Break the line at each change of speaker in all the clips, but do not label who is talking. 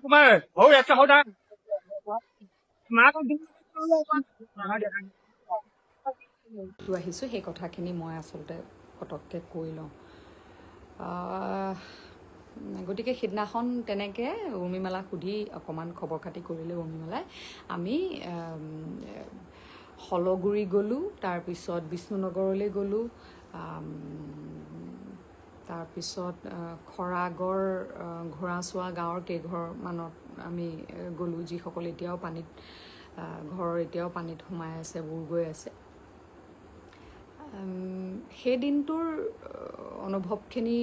তোমাৰ সৰু একটা সদা
আহিছোঁ সেই কথাখিনি মই আচলতে পটককৈ কৈ লওঁ। গতিকে সিদিনাখন তেনেকৈ উৰ্মিমালাক সুধি অকণমান খবৰ খাতি কৰিলে উৰ্মিমালাই। আমি হলগুৰি গ'লোঁ, তাৰপিছত বিষ্ণুনগৰলৈ গ'লোঁ, তাৰপিছত খৰাগৰ ঘোঁৰাচোৱা গাঁৱৰ কেইঘৰমানত আমি গ'লোঁ, যিসকল এতিয়াও পানীত ঘৰৰ এতিয়াও পানীত সোমাই আছে, বুৰ গৈ আছে। সেই দিনটোৰ অনুভৱখিনি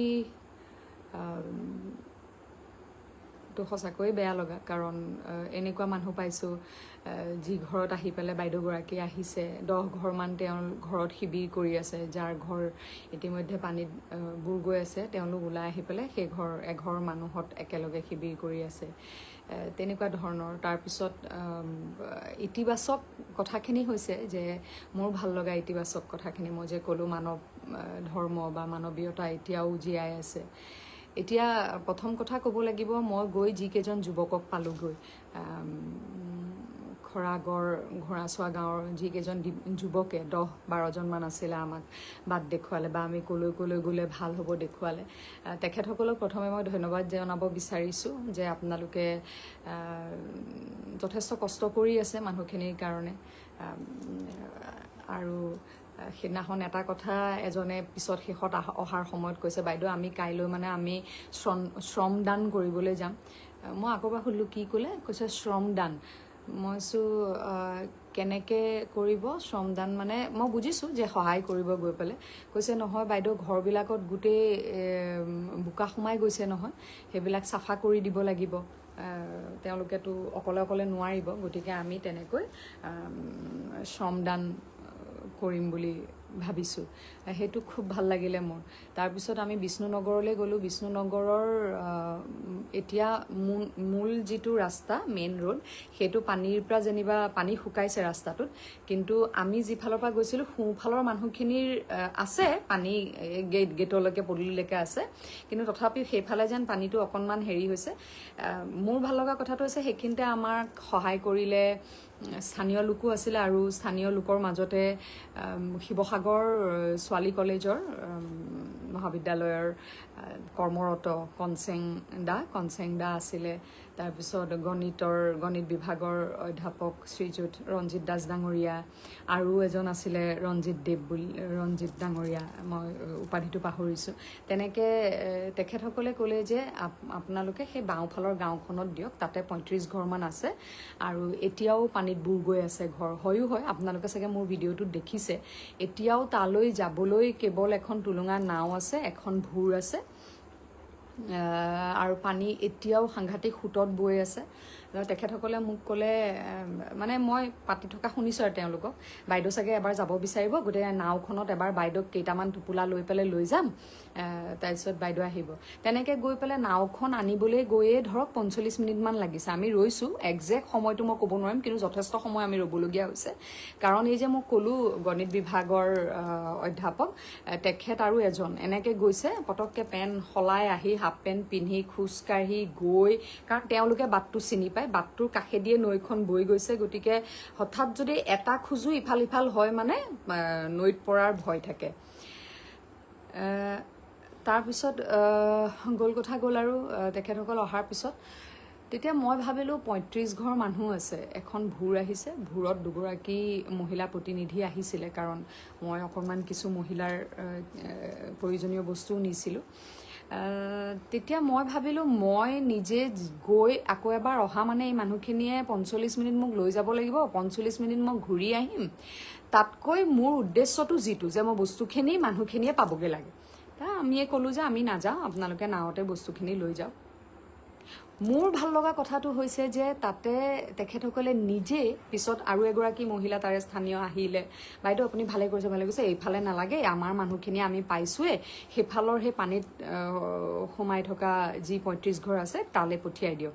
তো সঁচাকৈয়ে বেয়া লগা, কাৰণ এনেকুৱা মানুহ পাইছোঁ যি ঘৰত আহি পেলাই বাইদেউগৰাকী আহিছে, 10 ঘৰমান তেওঁৰ ঘৰত শিবিৰ কৰি আছে, যাৰ ঘৰ ইতিমধ্যে পানীত বুৰ গৈ আছে, তেওঁলোক ওলাই আহি পেলাই সেই এঘৰ মানুহত একেলগে শিবিৰ কৰি আছে, তেনেকুৱা ধৰণৰ। তাৰপিছত ইতিবাচক কথাখিনি হৈছে যে মোৰ ভাল লগা ইতিবাচক কথাখিনি মই যে ক'লোঁ, মানৱ ধৰ্ম বা মানৱীয়তা এতিয়াও জীয়াই আছে। এতিয়া প্ৰথম কথা ক'ব লাগিব, মই গৈ যিকেইজন যুৱকক পালোঁগৈ, খৰাগৰ ঘোঁৰাচোৱা গাঁৱৰ যিকেইজন যুৱকে 10-12জনমান আছিলে, আমাক বাট দেখুৱালে বা আমি ক'লৈ গ'লে ভাল হ'ব দেখুৱালে। তেখেতসকলক প্ৰথমে মই ধন্যবাদ জনাব বিচাৰিছোঁ যে আপোনালোকে যথেষ্ট কষ্ট কৰি আছে মানুহখিনিৰ কাৰণে। আৰু সেইদিনাখন এটা কথা এজনে পিছত শেষত অহাৰ সময়ত কৈছে, বাইদেউ আমি কাইলৈ মানে আমি শ্ৰমদান কৰিবলৈ যাম। মই আকৌ এবাৰ সুধিলোঁ কি ক'লে? কৈছে শ্ৰমদান। মই কৈছোঁ কেনেকৈ কৰিব শ্ৰমদান? মানে মই বুজিছোঁ যে সহায় কৰিব গৈ পেলাই। কৈছে নহয় বাইদেউ, ঘৰবিলাকত গোটেই বোকা সোমাই গৈছে নহয়, সেইবিলাক চাফা কৰি দিব লাগিব, তেওঁলোকেতো অকলে নোৱাৰিব, গতিকে আমি তেনেকৈ শ্ৰমদান কৰিম বুলি ভাবিছোঁ। সেইটো খুব ভাল লাগিলে মোৰ। তাৰপিছত আমি বিষ্ণুনগৰলৈ গ'লোঁ। বিষ্ণুনগৰৰ এতিয়া মূল যিটো ৰাস্তা, মেইন ৰোড, সেইটো পানীৰ পৰা যেনিবা পানী শুকাইছে ৰাস্তাটোত, কিন্তু আমি যিফালৰ পৰা গৈছিলোঁ সোঁফালৰ মানুহখিনিৰ আছে পানী, গেটলৈকে পদূলিলৈকে আছে, কিন্তু তথাপিও সেইফালে যেন পানীটো অকণমান হেৰি হৈছে। মোৰ ভাল লগা কথাটো হৈছে সেইখিনিতে আমাক সহায় কৰিলে স্থানীয় লোকো আছিলে, আৰু স্থানীয় লোকৰ মাজতে শিৱসাগৰ ছোৱালী কলেজৰ মহাবিদ্যালয়ৰ কৰ্মৰত কনচেং দা আছিলে। তাৰপিছত গণিত বিভাগৰ অধ্যাপক শ্ৰীযুত ৰঞ্জিত দাস ডাঙৰীয়া, আৰু এজন আছিলে ৰঞ্জিত ডাঙৰীয়া, মই উপাধিটো পাহৰিছোঁ। তেনেকৈ তেখেতসকলে ক'লে যে আপোনালোকে সেই বাওঁফালৰ গাঁওখনত দিয়ক, তাতে 35 ঘৰমান আছে, আৰু এতিয়াও পানীত বুৰ গৈ আছে ঘৰ। হয়, আপোনালোকে চাগে মোৰ ভিডিঅ'টোত দেখিছে, এতিয়াও তালৈ যাবলৈ কেৱল এখন টুলুঙা নাও আছে, এখন ভূৰ আছে, আৰু পানী এতিয়াও সাংঘাতিক সোঁতত বৈ আছে। তেখেতসকলে মোক ক'লে, মানে মই পাতি থকা শুনিছোঁ আৰু তেওঁলোকক, বাইদেউ চাগে এবাৰ যাব বিচাৰিব, গতিকে নাওখনত এবাৰ বাইদেউক কেইটামান টোপোলা লৈ পেলাই লৈ যাম, তাৰপিছত বাইদেউ আহিব। তেনেকৈ গৈ পেলাই নাওখন আনিবলৈ গৈয়ে ধৰক 45 মিনিটমান লাগিছে। আমি ৰৈছোঁ, একজেক্ট সময়টো মই ক'ব নোৱাৰিম, কিন্তু যথেষ্ট সময় আমি ৰ'বলগীয়া হৈছে, কাৰণ এই যে মই ক'লোঁ গণিত বিভাগৰ অধ্যাপক, তেখেত আৰু এজন এনেকৈ গৈছে, পটককৈ পেণ্ট সলাই আহি হাফ পেণ্ট পিন্ধি খোজকাঢ়ি গৈ, কাৰণ তেওঁলোকে বাটটো চিনি পায়, বাটটোৰ কাষেদিয়ে নৈখন বৈ গৈছে, গতিকে হঠাৎ যদি এটা খোজো ইফাল সিফাল হয় মানে নৈত পৰাৰ ভয় থাকে। তাৰপিছত গ'ল কথা গ'ল, আৰু তেখেতসকল অহাৰ পিছত তেতিয়া মই ভাবিলোঁ 35 ঘৰ মানুহ আছে, এখন ভূৰ আহিছে, ভূৰত দুগৰাকী মহিলা প্ৰতিনিধি আহিছিলে, কাৰণ মই অকণমান কিছু মহিলাৰ প্ৰয়োজনীয় বস্তুও নিছিলোঁ। তেতিয়া মই ভাবিলোঁ মই নিজে গৈ আকৌ এবাৰ অহা মানে এই মানুহখিনিয়ে 45 মিনিট মোক লৈ যাব লাগিব, 45 মিনিট মই ঘূৰি আহিম, তাতকৈ মোৰ উদ্দেশ্যটো যিটো যে মই বস্তুখিনি মানুহখিনিয়ে পাবগৈ লাগে। আমিয়ে ক'লোঁ যে আমি নাযাওঁ, আপোনালোকে নাৱতে বস্তুখিনি লৈ যাওক। মোৰ ভাল লগা কথাটো হৈছে যে তাতে তেখেতসকলে নিজে, পিছত আৰু এগৰাকী মহিলা তাৰে স্থানীয় আহিলে, বাইদেউ আপুনি ভালে কৰিছে, এইফালে নালাগে, আমাৰ মানুহখিনি আমি পাইছোঁৱে, সেইফালৰ সেই পানীত সোমাই থকা যি 35 ঘৰ আছে তালৈ পঠিয়াই দিয়ক।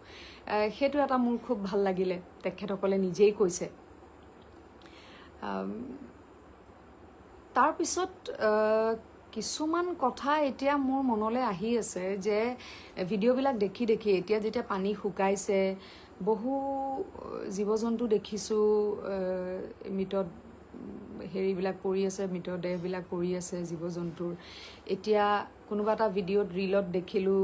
সেইটো এটা মোৰ খুব ভাল লাগিলে, তেখেতসকলে নিজেই কৈছে। তাৰপিছত কিছুমান কথা এতিয়া মোৰ মনলৈ আহি আছে যে ভিডিঅ'বিলাক দেখি দেখি এতিয়া যেতিয়া পানী শুকাইছে, বহু জীৱ জন্তু দেখিছোঁ মৃতত হেৰিবিলাক পৰি আছে, মৃতদেহবিলাক পৰি আছে জীৱ জন্তুৰ। এতিয়া কোনোবা এটা ভিডিঅ'ত ৰীলত দেখিলোঁ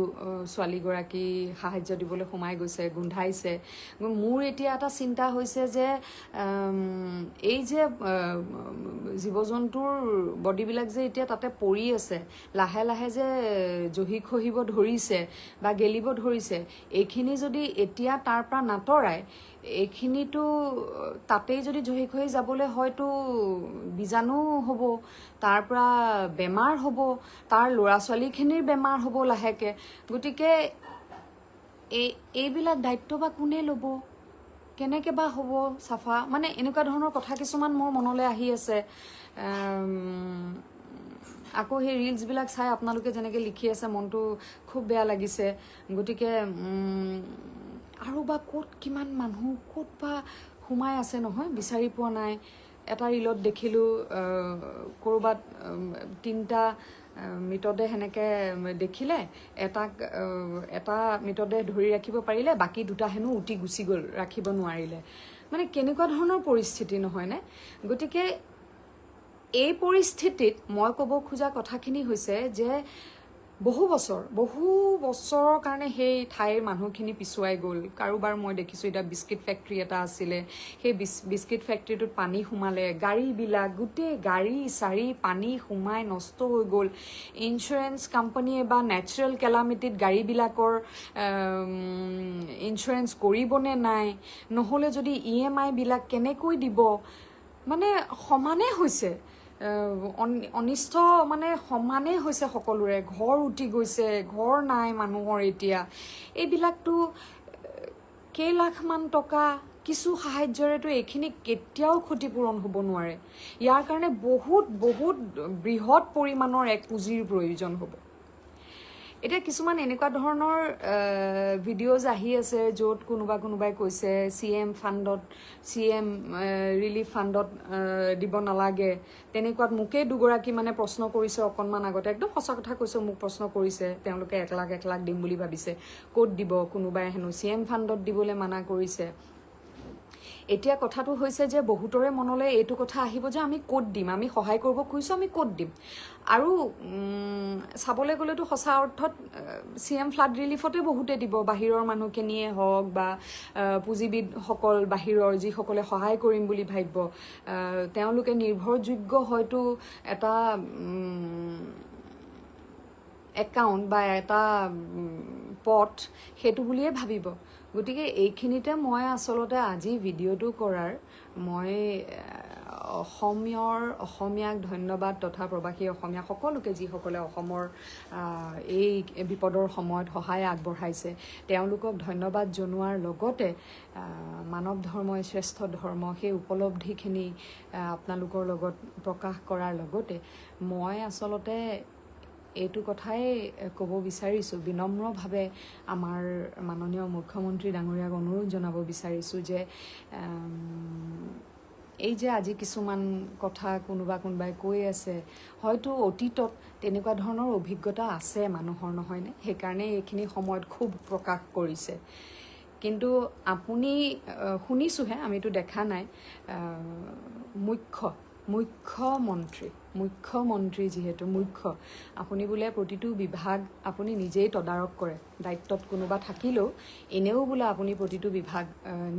ছোৱালীগৰাকী সাহাৰ্য দিবলৈ সোমাই গৈছে, গোন্ধাইছে। মোৰ এতিয়া এটা চিন্তা হৈছে যে এই যে জীৱ জন্তুৰ বডিবিলাক যে এতিয়া তাতে পৰি আছে, লাহে লাহে যে জহি খহিব ধৰিছে বা গেলিব ধৰিছে, এইখিনি যদি এতিয়া তাৰ পৰা নাতৰাই, এইখিনিতো তাতেই যদি জহি খহি যাবলৈ হয়তো বীজাণু হ'ব, তাৰ পৰা বেমাৰ হ'ব, তাৰ ল'ৰা ছোৱালীখিনিৰ বেমাৰ হ'ব লাহেকৈ। গতিকে এইবিলাক দায়িত্ব বা কোনে ল'ব, কেনেকৈ বা হ'ব চাফা, মানে এনেকুৱা ধৰণৰ কথা কিছুমান মোৰ মনলৈ আহি আছে। আকৌ সেই ৰিলছবিলাক চাই আপোনালোকে যেনেকৈ লিখি আছে মনটো খুব বেয়া লাগিছে। গতিকে আৰু বা ক'ত কিমান মানুহ ক'ত বা সোমাই আছে নহয়, বিচাৰি পোৱা নাই। এটা ৰীলত দেখিলোঁ ক'ৰবাত 3টা মৃতদেহ সেনেকৈ দেখিলে, এটা মৃতদেহ ধৰি ৰাখিব পাৰিলে, বাকী 2টা হেনো উটি গুচি গ'ল, ৰাখিব নোৱাৰিলে। মানে কেনেকুৱা ধৰণৰ পৰিস্থিতি নহয়নে? গতিকে এই পৰিস্থিতিত মই ক'ব খোজা কথাখিনি হৈছে যে বহু বছৰৰ কাৰণে সেই ঠাইৰ মানুহখিনি পিছুৱাই গ'ল। কাৰোবাৰ মই দেখিছোঁ এতিয়া বিস্কিট ফেক্টৰী এটা আছিলে, সেই বিস্কিট ফেক্টৰীটোত পানী সোমালে, গাড়ীবিলাক গোটেই গাড়ী চাৰি পানী সোমাই নষ্ট হৈ গ'ল। ইঞ্চুৰেঞ্চ কোম্পানীয়ে বা নেচাৰেল কেলামিটিত গাড়ীবিলাকৰ ইঞ্চুৰেঞ্চ কৰিবনে নাই, নহ'লে যদি EMI বিলাক কেনেকৈ দিব, মানে সমানে হৈছে অনিষ্ট, মানে সমানে হৈছে সকলোৰে। ঘৰ উটি গৈছে, ঘৰ নাই মানুহৰ এতিয়া। এইবিলাকতো কেইলাখমান টকা কিছু সাহাৰ্যৰেতো এইখিনি কেতিয়াও ক্ষতিপূৰণ হ'ব নোৱাৰে। ইয়াৰ কাৰণে বহুত বৃহৎ পৰিমাণৰ এক পুঁজিৰ প্ৰয়োজন হ'ব। এতিয়া কিছুমান এনেকুৱা ধৰণৰ ভিডিঅ'জ আহি আছে য'ত কোনোবাই কৈছে CM ৰিলিফ ফাণ্ডত দিব নালাগে। তেনেকুৱাত মোকেই দুগৰাকী মানে প্ৰশ্ন কৰিছে অকণমান আগতে, একদম সঁচা কথা কৈছোঁ, মোক প্ৰশ্ন কৰিছে। তেওঁলোকে 1 লাখ দিম বুলি ভাবিছে, ক'ত দিব? কোনোবাই হেনো CM ফাণ্ডত দিবলৈ মানা কৰিছে। এতিয়া কথাটো হৈছে যে বহুতৰে মনলৈ এইটো কথা আহিব যে আমি ক'ত দিম, আমি সহায় কৰিব খুজিছোঁ, আমি ক'ত দিম। আৰু চাবলৈ গ'লেতো সঁচা অৰ্থত CM ফ্লাড ৰিলিফতে বহুতে দিব, বাহিৰৰ মানুহখিনিয়ে হওক বা পুঁজিবিদসকল বাহিৰৰ যিসকলে সহায় কৰিম বুলি ভাবিব, তেওঁলোকে নিৰ্ভৰযোগ্য হয়তো এটা একাউণ্ট বা এটা পথ সেইটো বুলিয়ে ভাবিব। গতিকে এইখিনিতে মই আচলতে আজি ভিডিঅ'টো কৰাৰ মই অসমীয়াক ধন্যবাদ তথা প্ৰবাসী অসমীয়া সকলোকে, যিসকলে অসমৰ এই বিপদৰ সময়ত সহায় আগবঢ়াইছে, তেওঁলোকক ধন্যবাদ জনোৱাৰ লগতে মানৱ ধৰ্মই শ্ৰেষ্ঠ ধৰ্ম সেই উপলব্ধিখিনি আপোনালোকৰ লগত প্ৰকাশ কৰাৰ লগতে মই আচলতে এইটো কথাই ক'ব বিচাৰিছোঁ, বিনম্ৰভাৱে আমাৰ মাননীয় মুখ্যমন্ত্ৰী ডাঙৰীয়াক অনুৰোধ জনাব বিচাৰিছোঁ যে এই যে আজি কিছুমান কথা কোনোবাই কৈ আছে, হয়তো অতীতত তেনেকুৱা ধৰণৰ অভিজ্ঞতা আছে মানুহৰ, নহয়নে? সেইকাৰণে এইখিনি সময়ত খুব প্ৰকাশ কৰিছে। কিন্তু আপুনি শুনিছোঁহে, আমিতো দেখা নাই, মুখ্যমন্ত্ৰী যিহেতু আপুনি বোলে প্ৰতিটো বিভাগ আপুনি নিজেই তদাৰক কৰে। দায়িত্বত কোনোবা থাকিলেও এনেও বোলে আপুনি প্ৰতিটো বিভাগ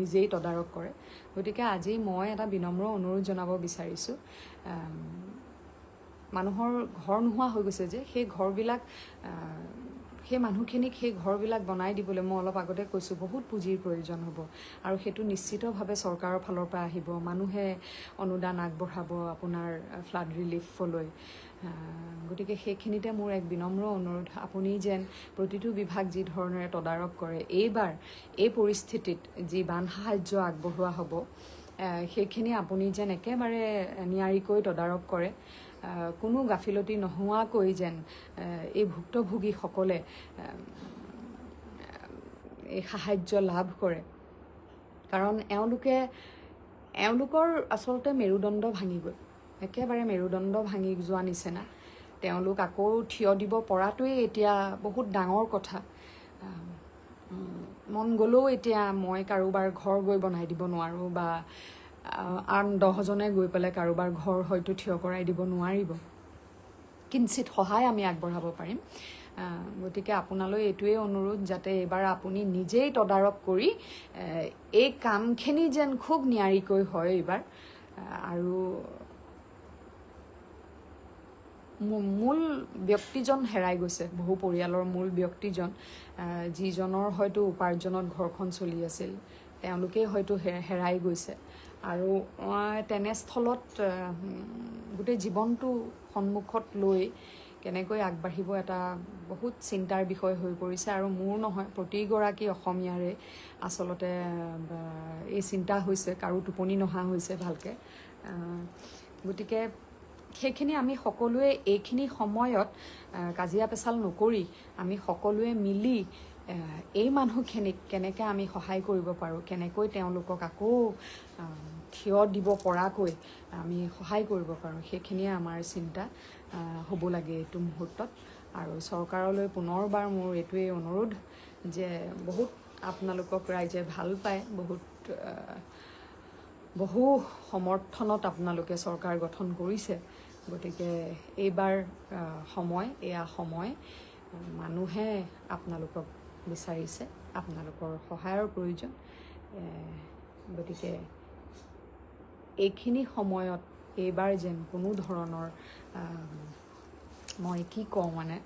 নিজেই তদাৰক কৰে। গতিকে আজি মই এটা বিনম্ৰ অনুৰোধ জনাব বিচাৰিছোঁ, মানুহৰ ঘৰ নোহোৱা হৈ গৈছে যে, সেই ঘৰবিলাক সেই মানুহখিনিক সেই ঘৰবিলাক বনাই দিবলৈ মই অলপ আগতে কৈছোঁ বহুত পুঁজিৰ প্ৰয়োজন হ'ব। আৰু সেইটো নিশ্চিতভাৱে চৰকাৰৰ ফালৰ পৰা আহিব, মানুহে অনুদান আগবঢ়াব আপোনাৰ ফ্লাড ৰিলিফলৈ। গতিকে সেইখিনিতে মোৰ এক বিনম্ৰ অনুৰোধ, আপুনি যেন প্ৰতিটো বিভাগ যি ধৰণেৰে তদাৰক কৰে, এইবাৰ এই পৰিস্থিতিত যি বান সাহাৰ্য আগবঢ়োৱা হ'ব সেইখিনি আপুনি যেন একেবাৰে নিয়াৰিকৈ তদাৰক কৰে, কোনো গাফিলতি নোহোৱাকৈ যেন এই ভুক্তভোগীসকলে এই সাহাৰ্য লাভ কৰে। কাৰণ এওঁলোকৰ আচলতে মেৰুদণ্ড ভাঙি গ'ল, একেবাৰে মেৰুদণ্ড ভাঙি যোৱা নিচিনা। তেওঁলোক আকৌ থিয় দিব পৰাটোৱেই এতিয়া বহুত ডাঙৰ কথা। মন গ'লেও এতিয়া মই কাৰোবাৰ ঘৰ গৈ বনাই দিব নোৱাৰোঁ, বা আন 10জনে গৈ পেলাই কাৰোবাৰ ঘৰ হয়তো থিয় কৰাই দিব নোৱাৰিব। কিঞ্চিত সহায় আমি আগবঢ়াব পাৰিম। গতিকে আপোনালৈ এইটোৱেই অনুৰোধ, যাতে এইবাৰ আপুনি নিজেই তদাৰক কৰি এই কামখিনি যেন খুব নিয়াৰিকৈ হয় এইবাৰ। আৰু মূল ব্যক্তিজন হেৰাই গৈছে, বহু পৰিয়ালৰ মূল ব্যক্তিজন, যিজনৰ হয়তো উপাৰ্জনত ঘৰখন চলি আছিল, তেওঁলোকেই হয়তো হেৰাই গৈছে। আৰু তেনেস্থলত গোটেই জীৱনটো সন্মুখত লৈ কেনেকৈ আগবাঢ়িব এটা বহুত চিন্তাৰ বিষয় হৈ পৰিছে। আৰু মোৰ নহয়, প্ৰতিগৰাকী অসমীয়াৰে আচলতে এই চিন্তা হৈছে, কাৰো টোপনি নহা হৈছে ভালকৈ। গতিকে সেইখিনি আমি সকলোৱে এইখিনি সময়ত কাজিয়া পেচাল নকৰি আমি সকলোৱে মিলি এই মানুহখিনিক কেনেকৈ আমি সহায় কৰিব পাৰোঁ, কেনেকৈ তেওঁলোকক আকৌ থিয় দিব পৰাকৈ আমি সহায় কৰিব পাৰোঁ, সেইখিনিয়ে আমাৰ চিন্তা হ'ব লাগে এইটো মুহূৰ্তত। আৰু চৰকাৰলৈ পুনৰবাৰ মোৰ এইটোৱেই অনুৰোধ যে বহুত আপোনালোকক ৰাইজে ভাল পায়, বহু সমৰ্থনত আপোনালোকে চৰকাৰ গঠন কৰিছে। গতিকে এইবাৰ এয়া সময় মানুহে আপোনালোকক বিচাৰিছে, আপোনালোকৰ সহায়ৰ প্ৰয়োজন। গতিকে এইখিনি সময়ত এইবাৰ যেন কোনো ধৰণৰ মই কি কওঁ মানে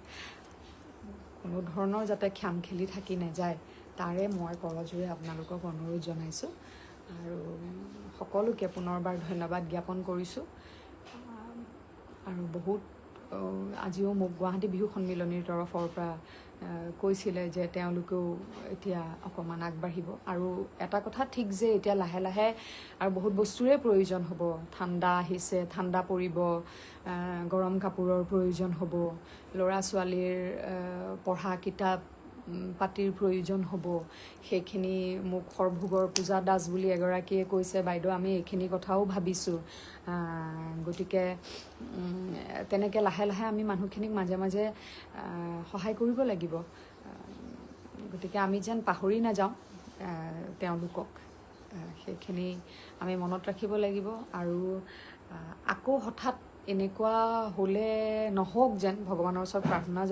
কোনো ধৰণৰ যাতে খ্যাম খেলি থাকি নাযায়, তাৰে মই কৰজোৰে আপোনালোকক অনুৰোধ জনাইছোঁ। আৰু সকলোকে পুনৰবাৰ ধন্যবাদ জ্ঞাপন কৰিছোঁ। আৰু বহুত আজিও মোক গুৱাহাটী বিহু সন্মিলনীৰ তৰফৰ পৰা কৈছিলে যে তেওঁলোকেও এতিয়া অকণমান আগবাঢ়িব। আৰু এটা কথা ঠিক যে এতিয়া লাহে লাহে আৰু বহুত বস্তুৰে প্ৰয়োজন হ'ব। ঠাণ্ডা আহিছে, ঠাণ্ডা পৰিব, গৰম কাপোৰৰ প্ৰয়োজন হ'ব, ল'ৰা ছোৱালীৰ পঢ়া কিতাপ পাতিৰ প্ৰয়োজন হ'ব। সেইখিনি মোক সৰভোগৰ পূজা দাস বুলি এগৰাকীয়ে কৈছে, বাইদেউ আমি এইখিনি কথাও ভাবিছোঁ। গতিকে তেনেকৈ লাহে লাহে আমি মানুহখিনিক মাজে মাজে সহায় কৰিব লাগিব। গতিকে আমি যেন পাহৰি নাযাওঁ তেওঁলোকক, সেইখিনি আমি মনত ৰাখিব লাগিব। আৰু আকৌ হঠাৎ এনেকুৱা হ'লে নহওক যেন ভগৱানৰ ওচৰত প্ৰাৰ্থনা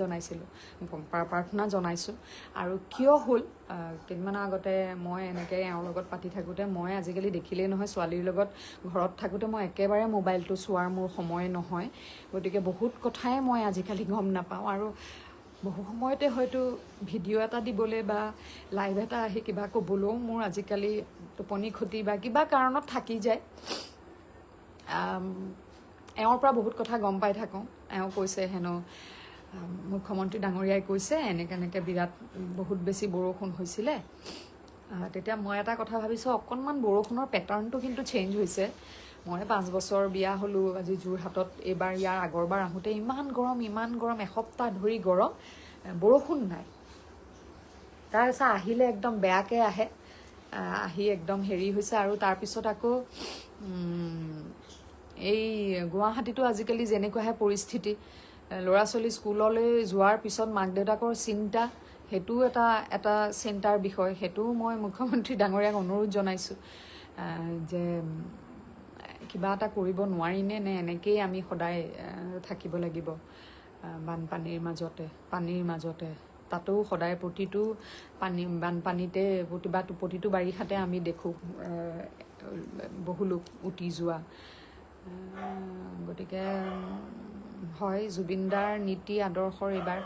জনাইছোঁ। আৰু কিয় হ'ল, কেইদিনমানৰ আগতে মই এনেকৈ এওঁৰ লগত পাতি থাকোঁতে মই আজিকালি দেখিলেই নহয়, ছোৱালীৰ লগত ঘৰত থাকোঁতে মই একেবাৰে মোবাইলটো চোৱাৰ মোৰ সময় নহয়। গতিকে বহুত কথাই মই আজিকালি গম নাপাওঁ। আৰু বহু সময়তে হয়তো ভিডিঅ' এটা দিবলৈ বা লাইভ এটা আহি কিবা ক'বলৈও মোৰ আজিকালি টোপনি ক্ষতি বা কিবা কাৰণত থাকি যায়। এওঁৰ পৰা বহুত কথা গম পাই থাকোঁ। এওঁ কৈছে হেনো মুখ্যমন্ত্ৰী ডাঙৰীয়াই কৈছে এনেকৈ বিৰাট বহুত বেছি বৰষুণ হৈছিলে। তেতিয়া মই এটা কথা ভাবিছোঁ, অকণমান বৰষুণৰ পেটাৰ্ণটো কিন্তু চেঞ্জ হৈছে। মই 5 বছৰ বিয়া হ'লোঁ আজি যোৰহাটত। এইবাৰ ইয়াৰ আগৰবাৰ আহোঁতে ইমান গৰম, এসপ্তাহ ধৰি গৰম, বৰষুণ নাই। তাৰপিছত আহিলে একদম বেয়াকৈ আহি একদম হেৰি হৈছে। আৰু তাৰপিছত আকৌ এই গুৱাহাটীতো আজিকালি যেনেকুৱাহে পৰিস্থিতি, ল'ৰা ছোৱালী স্কুললৈ যোৱাৰ পিছত মাক দেউতাকৰ চিন্তা, সেইটোও এটা চিন্তাৰ বিষয়। সেইটোও মই মুখ্যমন্ত্ৰী ডাঙৰীয়াক অনুৰোধ জনাইছোঁ যে কিবা এটা কৰিব নোৱাৰিনে, নে এনেকেই আমি সদায় থাকিব লাগিব বানপানীৰ মাজতে। তাতো সদায় প্ৰতিটো বানপানীতে প্ৰতিটো বাৰিষাতে আমি দেখোঁ বহু লোক উটি যোৱা। গতিকে হয়, জুবিনদাৰ নীতি আদৰ্শৰ এইবাৰ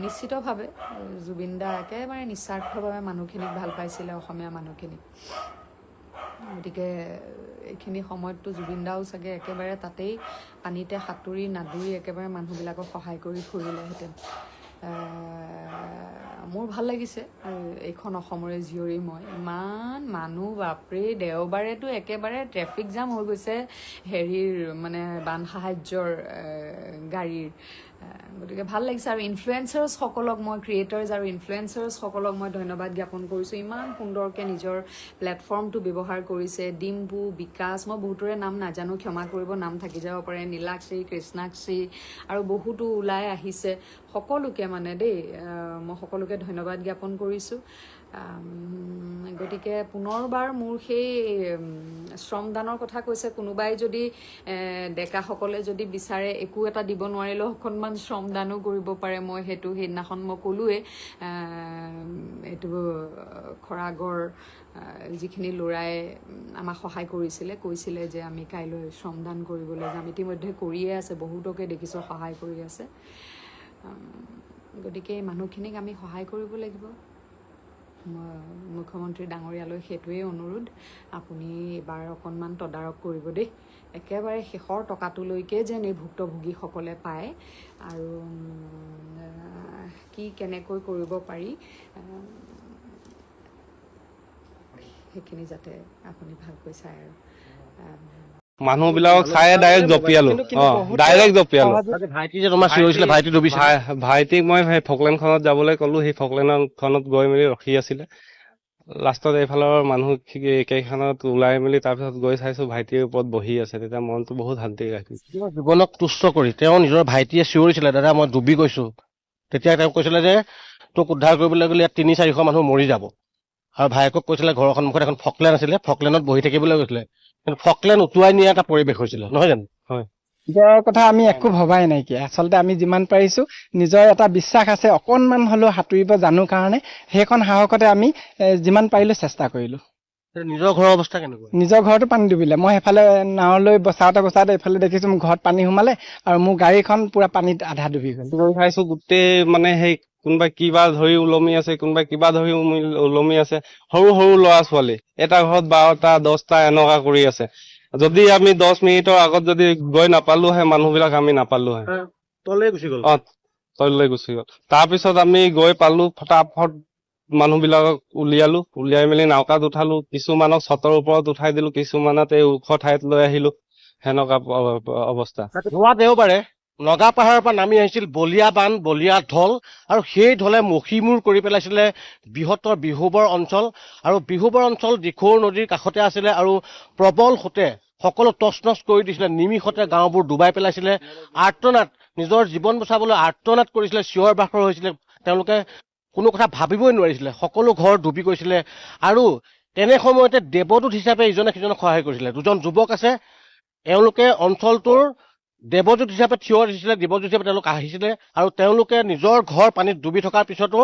নিশ্চিতভাৱে জুবিনদা একেবাৰে নিস্বাৰ্থভাৱে মানুহখিনিক ভাল পাইছিলে, অসমীয়া মানুহখিনিক। গতিকে এইখিনি সময়ততো জুবিনদাও চাগে একেবাৰে তাতেই পানীতে সাঁতুৰি নাদুৰি একেবাৰে মানুহবিলাকক সহায় কৰি ফুৰিলেহেঁতেন। মোৰ ভাল লাগিছে এইখন অসমৰে জীয়ৰী মই। ইমান মানুহ বাপৰে, দেওবাৰেতো একেবাৰে ট্ৰেফিক জাম হৈ গৈছে হেৰিৰ মানে বান সাহায্যৰ গাড়ীৰ। গতিকে ভাল লাগিছে আৰু ইনফ্লুৱেঞ্চাৰ্ছসকলক মই ক্ৰিয়েটাৰ্ছ আৰু ইনফ্লুৱেঞ্চাৰ্ছসকলক মই ধন্যবাদ জ্ঞাপন কৰিছোঁ ইমান সুন্দৰকৈ নিজৰ প্লেটফৰ্মটো ব্যৱহাৰ কৰিছে ডিম্পু বিকাশ মই বহুতৰে নাম নাজানো ক্ষমা কৰিব নাম থাকি যাব পাৰে নীলাক্ষী কৃষ্ণাক্ষী আৰু বহুতো ওলাই আহিছে সকলোকে মানে দেই মই সকলোকে ধন্যবাদ জ্ঞাপন কৰিছোঁ গতিকে পুনৰবাৰ মোৰ সেই শ্ৰমদানৰ কথা কৈছে কোনোবাই যদি ডেকাসকলে যদি বিচাৰে একো এটা দিব নোৱাৰিলেও অকণমান শ্ৰমদানো কৰিব পাৰে মই সেইটো সেইদিনাখন মই ক'লোৱে এইটো খৰাগৰ যিখিনি ল'ৰাই আমাক সহায় কৰিছিলে কৈছিলে যে আমি কাইলৈ শ্ৰমদান কৰিবলৈ যাম ইতিমধ্যে কৰিয়ে আছে বহুতকে দেখিছোঁ সহায় কৰি আছে গতিকে এই মানুহখিনিক আমি সহায় কৰিব লাগিব মুখ্যমন্ত্ৰী ডাঙৰীয়ালৈ সেইটোৱেই অনুৰোধ আপুনি এবাৰ অকণমান তদাৰক কৰিব দেই একেবাৰে শেষৰ টকাটোলৈকে যেন এই ভুক্তভোগীসকলে পায় আৰু কি কেনেকৈ কৰিব পাৰি সেইখিনি যাতে আপুনি ভালকৈ চায় আৰু
মানুহ বিলাকক খাই ডাইৰেক্ট জপিয়ালো ডাইৰেক্ট জপিয়ালো
ভাইটি যে তোমাৰ চিঞৰিছিলে ভাইটি ডুবিছে
ভাইটিক মই সেই ফকলেণ্ডখনত যাবলৈ ক'লো সেই ফকলেণ্ডখনত গৈ মেলি ৰখি আছিলে লাষ্টত এইফালৰ মানুহ কেইখনত ওলাই মেলি তাৰপিছত গৈ চাইছো ভাইটিৰ ওপৰত বহি আছে তেতিয়া মনটো বহুত শান্তি ৰাখিছে
জীৱনক তুষ্ট কৰি তেওঁ নিজৰ ভাইটিয়ে চিঞৰিছিলে দাদা মই ডুবি গৈছো তেতিয়া তেওঁ কৈছিলে যে তোক উদ্ধাৰ কৰিবলৈ গ'লে ইয়াত 300-400 মানুহ মৰি যাব আৰু ভাইকক কৈছিলে ঘৰৰ সন্মুখত এখন ফকলেণ্ড আছিলে ফকলেণ্ডত বহি থাকিবলৈ কৈছিলে কিন্তু ফকলেণ্ড উটুৱাই নিয়া এটা পৰিৱেশ হৈছিলে নহয় জানো
হয়
নিজৰ কথা আমি একো ভবাই নাইকিয়া আচলতে আমি যিমান পাৰিছো নিজৰ এটা বিশ্বাস আছে অকণমান হ'লেও সাঁতুৰিব জানো কাৰণে সেইখন সাহসতে আমি যিমান পাৰিলো চেষ্টা কৰিলো
নিজৰ ঘৰৰ অৱস্থা কেনেকুৱা
নিজৰ ঘৰতো পানী ডুবিলে মই সেইফালে নাৱলৈ বচাওঁতে এইফালে দেখিছো মোৰ ঘৰত পানী সোমালে আৰু মোৰ গাড়ীখন পুৰা পানীত আধা ডুবি গ'ল
চাইছো গোটেই মানে সেই কোনোবাই কিবা ধৰি ওলমি আছে কোনোবাই কিবা ধৰি ওলমি আছে সৰু সৰু ল'ৰা ছোৱালী এটা ঘৰত 12টা 10টা এনেকুৱা কৰি আছে যদি আমি 10 মিনিটৰ আগত যদি গৈ নাপালোহে মানুহবিলাক আমি নাপালোহে
তলে গুচি গ'ল
তললৈ গুচি গ'ল তাৰপিছত আমি গৈ পালো ফটাফট মানুহবিলাকক উলিয়াই মেলি নাওকাত উঠালো কিছুমানক ছতৰ ওপৰত উঠাই দিলো কিছুমানত এই ওখ ঠাইত লৈ আহিলো সেনেকুৱা অৱস্থা
যোৱা দেওবাৰে নগা পাহাৰৰ পৰা নামি আহিছিল বলিয়া বান বলিয়া ঢল আৰু সেই ঢলে মষিমূৰ কৰি পেলাইছিলে বৃহত্তৰ বিহুবৰ অঞ্চল আৰু বিহুবৰ অঞ্চল দিখৌৰ নদীৰ কাষতে আছিলে আৰু প্ৰবল সোঁতে সকলো তছনছ কৰি দিছিলে নিমিষতে গাঁওবোৰ ডুবাই পেলাইছিলে আৰ্তনাদ নিজৰ জীৱন বচাবলৈ আৰ্তনাদ কৰিছিলে চিঞৰ বাখৰ হৈছিলে তেওঁলোকে কোনো কথা ভাবিবই নোৱাৰিছিলে সকলো ঘৰ ডুবি গৈছিলে আৰু তেনে সময়তে দেৱদূত হিচাপে ইজনে সিজনক সহায় কৰিছিলে দুজন যুৱক আছে এওঁলোকে অঞ্চলটোৰ দেৱদূত হিচাপে থিয় দিছিলে দেৱদূত হিচাপে তেওঁলোক আহিছিলে আৰু তেওঁলোকে নিজৰ ঘৰ পানীত ডুবি থকাৰ পিছতো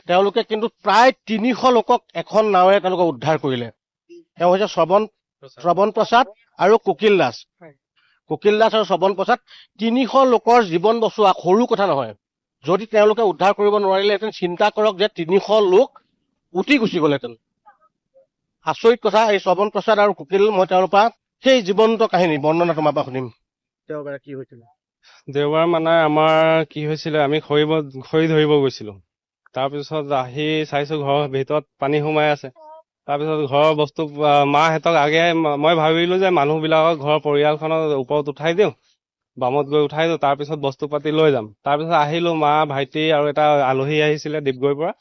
তেওঁলোকে কিন্তু প্ৰায় 300 লোকক এখন নাৱেৰে তেওঁলোকে উদ্ধাৰ কৰিলে তেওঁ হৈছে শ্ৰৱণ প্ৰসাদ আৰু কুকিল দাস আৰু শ্ৰৱণ প্ৰসাদ 300 লোকৰ জীৱন বচোৱা সৰু কথা নহয় যদি তেওঁলোকে উদ্ধাৰ কৰিব নোৱাৰিলেহেঁতেন চিন্তা কৰক যে 300 লোক উটি গুচি গ'লহেঁতেন আচৰিত কথা এই শ্ৰৱণ প্ৰসাদ আৰু কুকিল মই তেওঁলোকৰ পৰা সেই জীৱন্ত কাহিনী বৰ্ণনা তোমাৰ পৰা শুনিম দেওবাৰে কি হৈছিল
দেওবাৰ মানে আমাৰ কি হৈছিলে আমি খৰি ধৰিব গৈছিলো তাৰপিছত আহি চাইছো ঘৰৰ ভিতৰত পানী সোমাই আছে তাৰপিছত ঘৰৰ বস্তু মাহঁতক আগে মই ভাবিলো যে মানুহবিলাকক ঘৰৰ পৰিয়ালখনৰ ওপৰত উঠাই দিওঁ বামত গৈ উঠাই দিওঁ তাৰপিছত বস্তু পাতি লৈ যাম তাৰপিছত আহিলো মা ভাইটি আৰু এটা আলহী আহিছিলে ডিব্ৰুগড়ৰ পৰা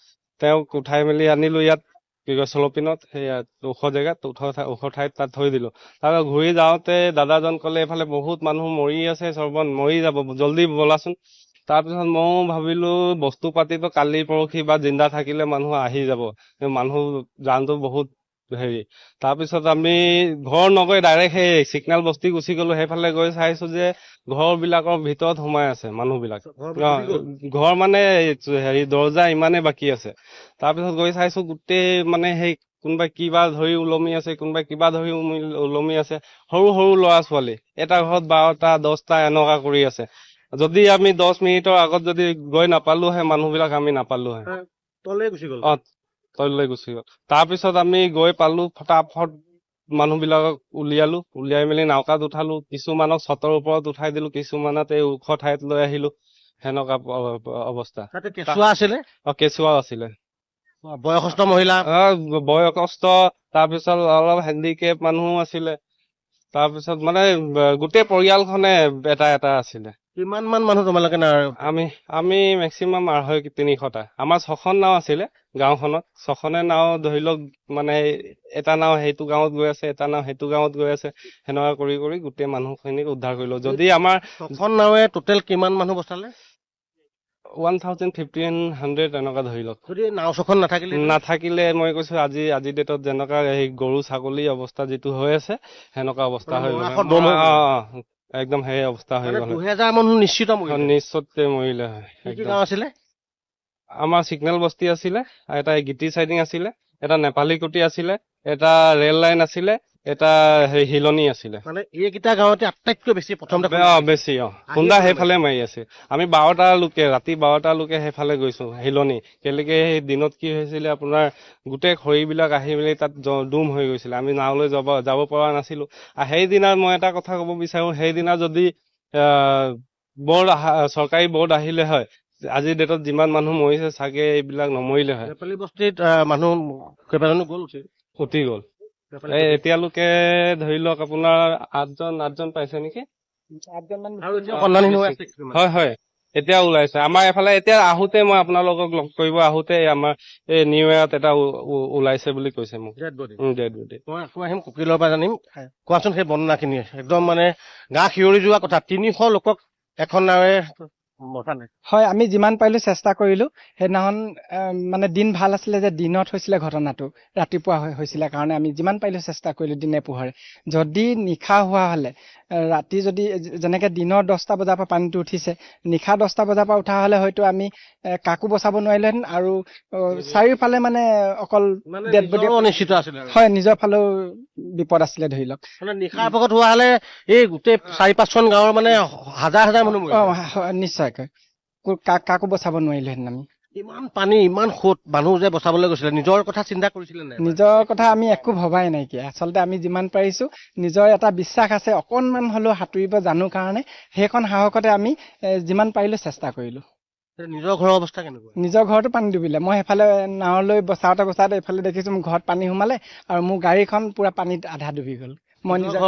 তেওঁক উঠাই মেলি আনিলো ইয়াত কি কয় চলপিনত সেই ওখ জেগাত ওখ ঠাইত তাত থৈ দিলো তাৰপিছত ঘূৰি যাওঁতে দাদাজন ক'লে এইফালে বহুত মানুহ মৰি আছে শ্ৰৱণ মৰি যাব জল্দি বলাচোন তাৰপিছত ময়ো ভাবিলো বস্তু পাতিটো কালি পৰহি বা জিন্দা থাকিলে মানুহ আহি যাব মানুহ জানটো বহুত হেৰি তাৰপিছত আমি ঘৰ নগৈ ডাইৰেক্ট সেই চিগনেল বস্তি গুচি গলো সেইফালে গৈ চাইছো যে ঘৰ বিলাকৰ ভিতৰত সোমাই আছে মানুহবিলাক ঘৰ মানে হেৰি দৰ্জা ইমানে বাকী আছে তাৰপিছত গৈ চাইছো গোটেই মানে সেই কোনোবাই কিবা ধৰি ওলমি আছে কোনোবাই কিবা ধৰি ওলমি আছে সৰু সৰু ল'ৰা ছোৱালী এটা ঘৰত 12টা 10টা এনেকুৱা কৰি আছে যদি আমি 10 মিনিটৰ আগত যদি গৈ নাপালোহে মানুহবিলাক আমি নাপালোহে
তলে গুচি গ'ল
তললৈ গুচি গ'ল তাৰপিছত আমি গৈ পালো ফটাফট মানুহবিলাকক উলিয়াই মেলি নাওকাত উঠালো কিছুমানক ছতৰ ওপৰত উঠাই দিলো কিছুমানত এই ওখ ঠাইত লৈ আহিলো সেনেকুৱা অৱস্থা
কেঁচুৱা আছিলে
কেঁচুৱা আছিলে
বয়সস্থ মহিলা
বয়সস্থ তাৰপিছত অলপ হেণ্ডিকেপ মানুহো আছিলে তাৰপিছত মানে গোটেই পৰিয়ালখনে এটা আছিলে
কিমান মান মানুহ তোমালোকে
আমি মেক্সিমাম 250-300টা। আমাৰ 6খন নাও আছিলে গাঁওখনত। 6খনে নাও ধৰি লওক মানে এটা নাও সেইটো গাঁৱত গৈ আছে, এটা নাও সেইটো গাঁৱত গৈ আছে, সেনেকুৱা কৰি কৰি গোটেই মানুহখিনিক উদ্ধাৰ কৰিলো। যদি আমাৰ
ছখন নাৱে টোটেল কিমান মানুহ বচালে?
1,000-1,500 এনেকুৱা ধৰি লওক।
যদি নাও ছখন
নাথাকিলে মই কৈছো আজি ডেটত যেনেকুৱা এই গৰু ছাগলী অৱস্থা যিটো হৈ আছে সেনেকুৱা অৱস্থা হৈ গ'ল। একদম সেই অৱস্থা হৈ গ'ল।
2000 মানুহ নিশ্চিত
নিশ্চয় মৰিলে হয়।
কি গাঁও আছিলে?
আমাৰ চিগনেল বস্তি আছিলে, এটা গিটি চাইডিং আছিলে, এটা নেপালী কুটি আছিলে, এটা ৰেল লাইন আছিলে, এটা হিলনি আছিলে।
মানে এইকেইটা গাঁৱতে আটাইতকৈ বেছি প্ৰথমতে
বেছি খুন্দা সেইফালে মাৰি আছে। আমি 12টা লোকে ৰাতি 12টা লোকে সেইফালে গৈছো হিলনি। কেলেকে সেই দিনত কি হৈছিলে আপোনাৰ গোটেই খৰিবিলাক আহি মেলি তাত ডুম হৈ গৈছিলে। আমি নাওলৈ যাব পৰা নাছিলো। সেইদিনা মই এটা কথা ক'ব বিচাৰো, সেইদিনা যদি চৰকাৰী বৰ্ড আহিলে হয়, আজিৰ ডেটত যিমান মানুহ মৰিছে চাগে এইবিলাক নমৰিলে হয়।
নেপালী বস্তিত মানুহ কেইবাজনো গ'ল
উঠি গ'ল। এতিয়ালৈকে ধৰি লওক আপোনাৰ 8জন পাইছে নেকি?
8জন
হয় হয় এতিয়া ওলাইছে। আমাৰ এফালে এতিয়া আহোতে মই আপোনালোকক লগ কৰিব আহোতে আমাৰ এই নিউ ইয়েৰত এটা ওলাইছে বুলি কৈছে মোক। Dead body.
মই আকৌ আহিম কুকিলৰ পৰা জানিম। কোৱাচোন সেই বৰ্ণনাখিনি, একদম মানে গা শিয়ৰি যোৱা কথা। 300 লোকক এখন নাৱে বচালে।
হয়, আমি যিমান পাৰিলো চেষ্টা কৰিলো। সেইদিনাখন মানে দিন ভাল আছিলে যে দিনত হৈছিলে ঘটনাটো, ৰাতিপুৱা হৈছিলে কাৰণে আমি যিমান পাৰিলো চেষ্টা কৰিলো দিনে পোহৰে। যদি নিশা হোৱা হলে ৰাতি যদি যেনেকে দিনৰ 10টা বজাৰ পৰা পানীটো উঠিছে, নিশা 10টা বজাৰ পৰা উঠা হলে হয়তো আমি কাকো বচাব নোৱাৰিলোহেঁতেন। আৰু চাৰিওফালে মানে অকল ডেড বডি
অনিশ্চিত আছিলে।
হয়, নিজৰ ফালেও বিপদ আছিলে ধৰি লওক।
মানে নিশাৰ ভাগত হোৱা হলে এই গোটেই 4-5খন গাঁৱৰ মানে হাজাৰ মানুহ
নিশ্চয়কৈ কাকো বচাব নোৱাৰিলোহেঁতেন আমি।
ইমান পানী, ইমান সোঁত, মানুহ যে বচাবলৈ গৈছিলে, নিজৰ কথা চিন্তা কৰিছিলে নাই?
নিজৰ কথা আমি একো ভবাই নাইকিয়া। আচলতে আমি যিমান পাৰিছো নিজৰ এটা বিশ্বাস আছে, অকনমান হলেও সাঁতুৰিব জানো কাৰণে সেইখন সাহসতে আমি যিমান পাৰিলো চেষ্টা কৰিলো।
নিজৰ ঘৰৰ অৱস্থা কেনেকুৱা?
নিজৰ ঘৰতো পানী ডুবিলে। মই সেইফালে নাৱলৈ বচাওতে এইফালে দেখিছো মোৰ ঘৰত পানী সোমালে আৰু মোৰ গাড়ীখন পুৰা পানীত আধা ডুবি গ'ল। মই নিজৰ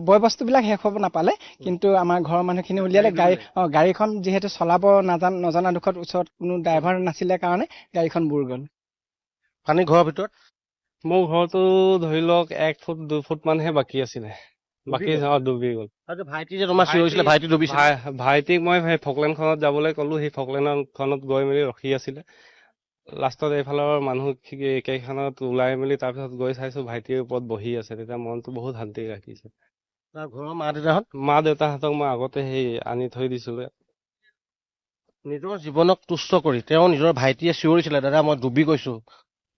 বয়-বস্তুবিলাক শেষ হ'ব নাপালে, কিন্তু আমাৰ ঘৰৰ মানুহখিনি উলিয়ালে। গাড়ীখন যিহেতু চলাব নজনা দুখত ওচৰত কোনো ড্ৰাইভাৰ নাছিলে কাৰণে গাড়ীখন বুৰ গ'ল।
পানী ঘৰৰ ভিতৰত
মোৰ ঘৰতো ধৰি লওক 1 ফুট 2 ফুট মানহে বাকী আছিলে, বাকী ডুবি গ'ল।
ভাইটি যে তোমাৰ চিঞৰিছিলে, ভাইটি ডুবিছে।
ভাইটিক মই সেই ফকলেণ্ডখনত যাবলৈ ক'লো, সেই ফকলেণ্ডখনত গৈ মেলি ৰখি আছিলে। লাষ্টত এইফালৰ মানুহ কেইখনত ওলাই মেলি তাৰপিছত গৈ চাইছো ভাইটিৰ ওপৰত বহি আছে। তেতিয়া মনটো বহুত শান্তি ৰাখিছে।
ঘৰৰ মা
দেউতাহঁতক মই আগতে সেই আনি থৈ দিছিলো।
নিজৰ জীৱনক তুষ্ট কৰি তেওঁ নিজৰ ভাইটিয়ে চিঞৰিছিলে, দাদা মই ডুবি গৈছো।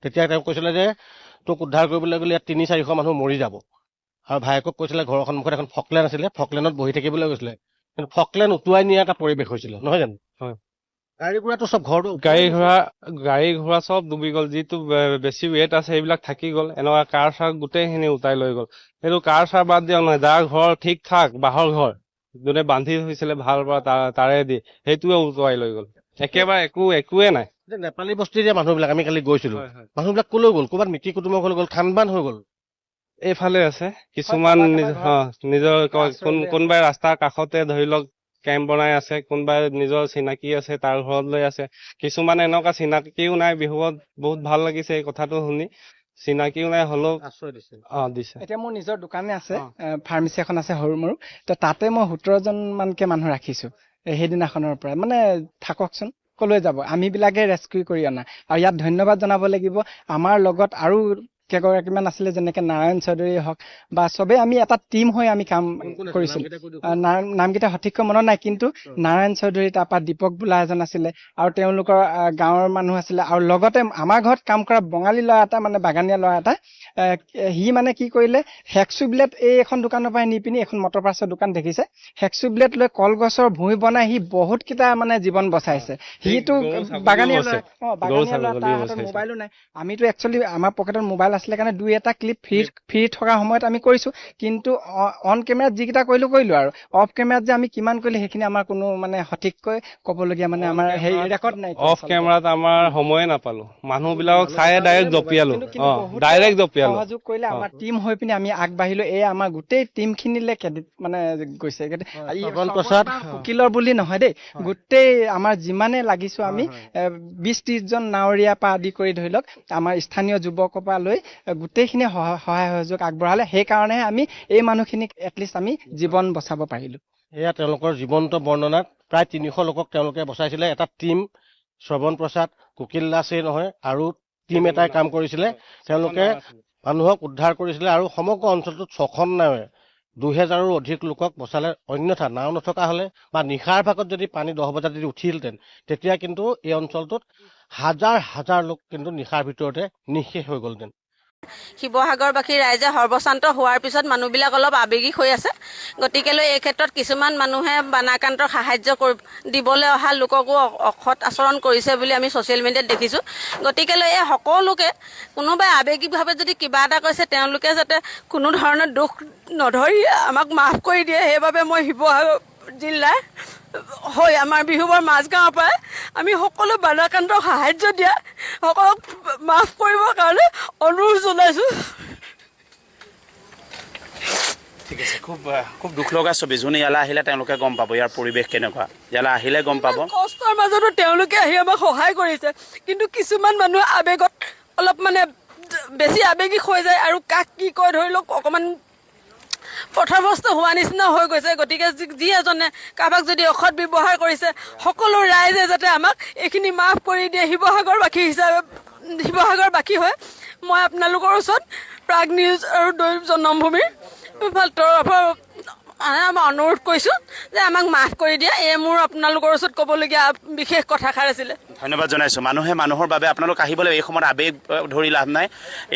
তেতিয়া তেওঁ কৈছিলে যে তোক উদ্ধাৰ কৰিবলৈ গ'লে ইয়াত 300-400 মানুহ মৰি যাব। আৰু ভাইয়েকক কৈছিলে ঘৰৰ সন্মুখত এখন ফকলেণ্ড আছিলে, ফকলেণ্ডত বহি থাকিবলৈ গৈছিলে। কিন্তু ফকলেণ্ড উটুৱাই নিয়া এটা পৰিৱেশ হৈছিলে, নহয় জানো?
হয়।
গাড়ী ঘোঁৰাটো চব ঘৰটো
গাড়ী ঘোঁৰা চব ডুবি গ'ল। যিটো বেছি ৱেট আছে সেইবিলাক থাকি গ'ল। এনেকুৱা কাৰ চাৰ গোটেইখিনি উটাই লৈ গ'ল। সেইটো কাৰ চাৰ বাদ দিয়া নহয়, যাৰ ঘৰ ঠিক ঠাক বাঁহৰ ঘৰ যোনে বান্ধি থৈছিলে ভাল পৰা তাৰে দি সেইটোৱে উটুৱাই লৈ গ'ল। একেবাৰে একোৱে নাই।
নেপালী বস্তিৰ যে মানুহবিলাক আমি কালি গৈছিলো, মানুহবিলাক কলৈ গ'ল? ক'ৰবাত মিতিৰ কুটুমৰ ঘৰলৈ গ'ল, খানবান হৈ গ'ল।
এইফালে আছে কিছুমান নিজৰ কোনোবাই ৰাস্তাৰ কাষতে ধৰি লওক কেম্প বনাই আছে, কোনোবাই নিজৰ চিনাকি আছে তাৰ ঘৰত লৈ আছে। কিছুমান এনেকুৱা চিনাকিও নাই। বিহুত বহুত ভাল লাগিছে এই কথাটো শুনি। চিনাকিও নাই হলেও
আশ্ৰয় দিছে।
দিছে।
এতিয়া মোৰ নিজৰ দোকানে আছে, ফাৰ্মাচী এখন আছে সৰু মৰু। তাতে মই 17জন মানকে মানুহ ৰাখিছো সেইদিনাখনৰ পৰা। মানে থাককচোন, কলৈ যাব? আমি বিলাকে ৰেস্কিউ কৰি অনা। আৰু ইয়াত ধন্যবাদ জনাব লাগিব আমাৰ লগত আৰু কেইগৰাকীমান আছিলে, যেনেকে নাৰায়ণ চৌধুৰী হওক বা চবে আমি এটা টিম হৈ আমি কাম কৰিছিলো। নামকেইটা সঠিককৈ মনত নাই, কিন্তু নাৰায়ণ চৌধুৰী, তাৰপৰা দীপক বোলা এজন আছিলে আৰু তেওঁলোকৰ গাঁৱৰ মানুহ আছিলে। আৰু লগতে আমাৰ ঘৰত কাম কৰা বঙালী ল'ৰা এটা, মানে বাগানীয়া ল'ৰা এটা, সি মানে কি কৰিলে, হেক্সু ব্লেড এই এখন দোকানৰ পৰা নি পিনি, এখন মটৰ পাৰ্চৰ দোকান দেখিছে, হেক্সু ব্লেড লৈ কলগছৰ ভুঁই বনাই সি বহুত কেইটা মানে জীৱন বচাইছে। সিটো বাগানীয়া ল'ৰা, তাৰ হাতত মোবাইলো নাই। আমিতো একচুৱেলি আমাৰ পকেটত মোবাইল আছিলে কাৰণে 2-এটা ক্লিপ ফ্ৰী থকা সময়ত আমি কৰিছো। কিন্তু অন কেমেৰাত যিকেইটা কৰিলো আৰু অফ কেমেৰাত যে আমি কিমান কৰিলো সেইখিনি আমাৰ কোনো মানে সঠিককৈ ক'বলগীয়া মানে আমাৰ সেই ৰেকৰ্ড নাই।
অফ কেমেৰাত আমাৰ সময়ে নাপালো। মানুহ বিলাকক চাই ডাইৰেক্ট জঁপিয়ালো। জানো
সহযোগ কৰিলে আমাৰ টিম হৈ পিনে আমি আগবাঢ়িলো এই আমাৰ গোটেই টিম খিনিলে ক্ৰেডিট মানে গৈছে
শ্ৰৱণ প্ৰসাদ
উকিলৰ বুলি নহয় দেই গোটেই আমাৰ যিমানে লাগিছো আমি 20-30 জন নাৱৰীয়া পৰা আদি কৰি ধৰি লওক আমাৰ স্থানীয় যুৱকৰ পৰা লৈ গোটেইখিনি সহায় সহযোগ আগবঢ়ালে সেইকাৰণেহে আমি এই মানুহখিনিক এটলিষ্ট আমি জীৱন বচাব পাৰিলো
এয়া তেওঁলোকৰ জীৱন্ত বৰ্ণনাত প্ৰায় 300 লোকক তেওঁলোকে বচাইছিলে এটা টিম শ্ৰৱণ প্ৰসাদ কুকিল দাসেই নহয় আৰু টিম এটাই কাম কৰিছিলে তেওঁলোকে মানুহক উদ্ধাৰ কৰিছিলে আৰু সমগ্ৰ অঞ্চলটোত 6খন নাৱে 2000ৰো অধিক লোকক বচালে অন্যথা নাও নথকা হলে বা নিশাৰ ভাগত যদি পানী 10 বজাত যদি উঠিলহেঁতেন তেতিয়া কিন্তু এই অঞ্চলটোত হাজাৰ হাজাৰ লোক কিন্তু নিশাৰ ভিতৰতে নিঃশেষ হৈ গ'লহেঁতেন
শিৱসাগৰবাসী ৰাইজে সৰ্বশান্ত হোৱাৰ পিছত মানুহবিলাক অলপ আৱেগিক হৈ আছে গতিকেলৈ এই ক্ষেত্ৰত কিছুমান মানুহে বানাক্ৰান্তৰ সাহায্য দিবলৈ অহা লোককো অসৎ আচৰণ কৰিছে বুলি আমি ছ'চিয়েল মিডিয়াত দেখিছোঁ গতিকেলৈ এই সকলোকে কোনোবাই আৱেগিকভাৱে যদি কিবা এটা কৈছে তেওঁলোকে যাতে কোনো ধৰণৰ দুখ নধৰি আমাক মাফ কৰি দিয়ে সেইবাবে মই শিৱসাগৰ জিলাৰ হৈ আমাৰ বিহুবৰ মাজগাঁৱৰ পৰাই আমি সকলো বানাক্ৰান্তক সাহায্য দিয়া সকলক মাফ কৰিবৰ কাৰণে অনুৰোধ জনাইছোঁ
ঠিক আছে খুব দুখ লগা ছবি যোনে ইয়ালৈ আহিলে তেওঁলোকে গম পাব ইয়াৰ পৰিৱেশ কেনেকুৱা ইয়ালৈ আহিলে গম পাব
কষ্টৰ মাজতো তেওঁলোকে আহি আমাক সহায় কৰিছে কিন্তু কিছুমান মানুহ আৱেগত অলপ মানে বেছি আৱেগিক হৈ যায় আৰু কাক কি কয় ধৰি লওক অকণমান পথভ্ৰষ্ট হোৱা নিচিনা হৈ গৈছে গতিকে যি এজনে কাৰোবাক যদি অসৎ ব্যৱহাৰ কৰিছে সকলো ৰাইজে যাতে আমাক এইখিনি মাফ কৰি দিয়ে শিৱসাগৰবাসী হিচাপে শিৱসাগৰবাসী হৈ মই আপোনালোকৰ ওচৰত প্ৰাগ নিউজ আৰু দৈনিক জন্মভূমিৰ তৰফৰ মই অনুৰোধ কৰিছোঁ যে আমাক মাফ কৰি দিয়ে এই মোৰ আপোনালোকৰ ওচৰত ক'বলগীয়া বিশেষ কথাষাৰ আছিলে
ধন্যবাদ জনাইছোঁ মানুহে মানুহৰ বাবে আপোনালোক আহিব লাগিব এই সময়ত আৱেগ ধৰি লাভ নাই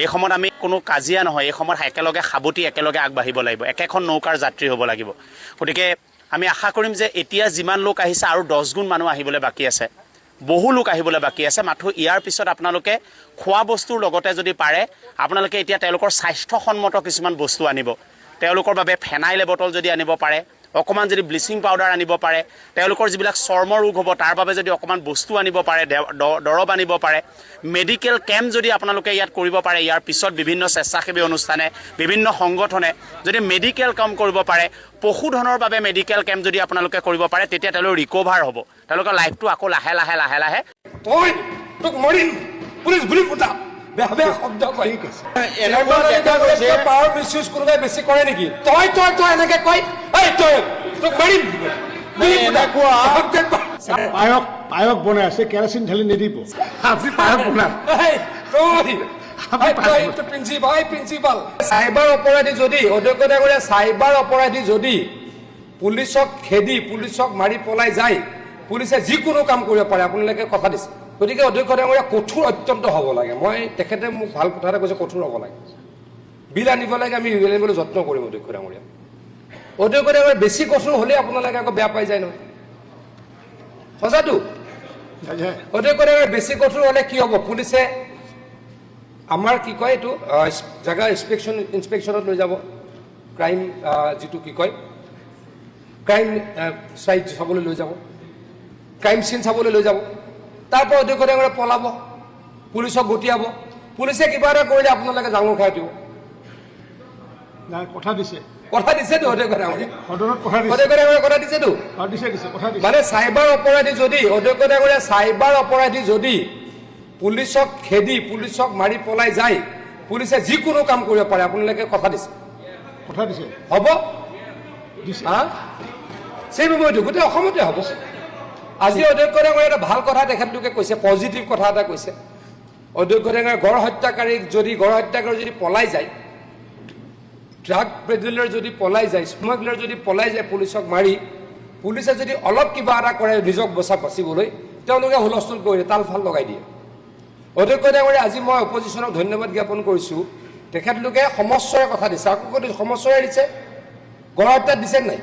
এই সময়ত আমি কোনো কাজিয়া নহয় এই সময়ত একেলগে সাৱটি একেলগে আগবাঢ়িব লাগিব একেখন নৌকাৰ যাত্ৰী হ'ব লাগিব গতিকে আমি আশা কৰিম যে এতিয়া যিমান লোক আহিছে আৰু 10 গুণ মানুহ আহিবলৈ বাকী আছে বহু লোক আহিবলৈ বাকী আছে মাথো ইয়াৰ পিছত আপোনালোকে খোৱা বস্তুৰ লগতে যদি পাৰে আপোনালোকে এতিয়া তেওঁলোকৰ স্বাস্থ্যসন্মত কিছুমান বস্তু আনিব তেওঁলোকৰ বাবে ফেনাইল বটল যদি আনিব পাৰে অকণমান যদি ব্লিচিং পাউডাৰ আনিব পাৰে তেওঁলোকৰ যিবিলাক চৰ্ম ৰোগ হ'ব তাৰ বাবে যদি অকণমান বস্তু আনিব পাৰে দৰৱ আনিব পাৰে মেডিকেল কেম্প যদি আপোনালোকে ইয়াত কৰিব পাৰে ইয়াৰ পিছত বিভিন্ন স্বেচ্ছাসেৱী অনুষ্ঠানে বিভিন্ন সংগঠনে যদি মেডিকেল কেম্প কৰিব পাৰে পশুধনৰ বাবে মেডিকেল কেম্প যদি আপোনালোকে কৰিব পাৰে তেতিয়া তেওঁলোকৰ ৰিকভাৰ হ'ব তেওঁলোকৰ লাইফটো আকৌ লাহে লাহে লাহে লাহে
তই তোক মৰিম পুলিচ গুলি ফুটা বেয়া বেয়া শব্দ কয় পাৱাৰ মিছইউজ কোনোবাই বেছি কৰে নেকি তই তই তই এনেকে কয় এই তই তোক মাৰিম
পায়স পায়স বনাই আছে কেৰাচিন ঢালি নিদিব আপুনি পায়স বনাই
প্ৰিন্সিপাল চাইবাৰ অপৰাধী যদি অধ্যক্ষ ডাঙৰীয়া চাইবাৰ অপৰাধী যদি পুলিচক খেদি পুলিচক মাৰি পলাই যায় পুলিচে যিকোনো কাম কৰিব পাৰে আপোনালোকে কথা দিছে গতিকে অধ্যক্ষ ডাঙৰীয়া কঠোৰ অত্যন্ত হ'ব লাগে মই তেখেতে মোক ভাল কথা এটা কৈছে কঠোৰ হ'ব লাগে বিল আনিব লাগে আমি বিল আনিবলৈ যত্ন কৰিম অধ্যক্ষ ডাঙৰীয়া বেছি কঠোৰ হ'লে আপোনালোকে আকৌ বেয়া পাই যায় নহয় সঁচাটো অধ্যক্ষ ডাঙৰীয়া বেছি কঠোৰ হ'লে কি হ'ব পুলিচে আমাৰ কি কয় এইটো জেগা ইনস্পেকশ্যনত লৈ যাব ক্ৰাইম যিটো কি কয় ক্ৰাইম চাইট চাবলৈ লৈ যাব ক্ৰাইম চিন চাবলৈ লৈ যাব তাৰ পৰা অধ্যক্ষ ডাঙৰীয়া পলাব পুলিচক গতিয়াব পুলিচে কিবা এটা কৰিলে আপোনালোকে জাঙুৰ খাই দিব
কথা দিছে
অধ্যক্ষ ডাঙৰীয়া
সদনত
কথা দিছেতো মানে চাইবাৰ অপৰাধী যদি অধ্যক্ষ ডাঙৰীয়া চাইবাৰ অপৰাধী যদি পুলিচক খেদি পুলিচক মাৰি পলাই যায় পুলিচে যিকোনো কাম কৰিব পাৰে আপোনালোকে কথা দিছে হ'ব সেই সময়টো গোটেই অসমতে হ'ব আজি অধ্যক্ষ ডাঙৰীয়া এটা ভাল কথা তেখেতলোকে কৈছে পজিটিভ কথা এটা কৈছে অধ্যক্ষ ডাঙৰীয়া গড় হত্যাকাৰী যদি পলাই যায় ড্ৰাগ পেডলাৰ যদি পলাই যায় স্মাগলাৰ যদি পলাই যায় পুলিচক মাৰি পুলিচে যদি অলপ কিবা এটা কৰে নিজক বাচিবলৈ তেওঁলোকে হুলস্থুল কৰি তাল ফাল লগাই দিয়ে অধ্যক্ষ ডাঙৰীয়া আজি মই অপজিশ্যনক ধন্যবাদ জ্ঞাপন কৰিছোঁ তেখেতলোকে সমস্যাৰ কথা দিছে আকৌ সমস্যাৰে দিছে গড় হত্যাত দিছে নাই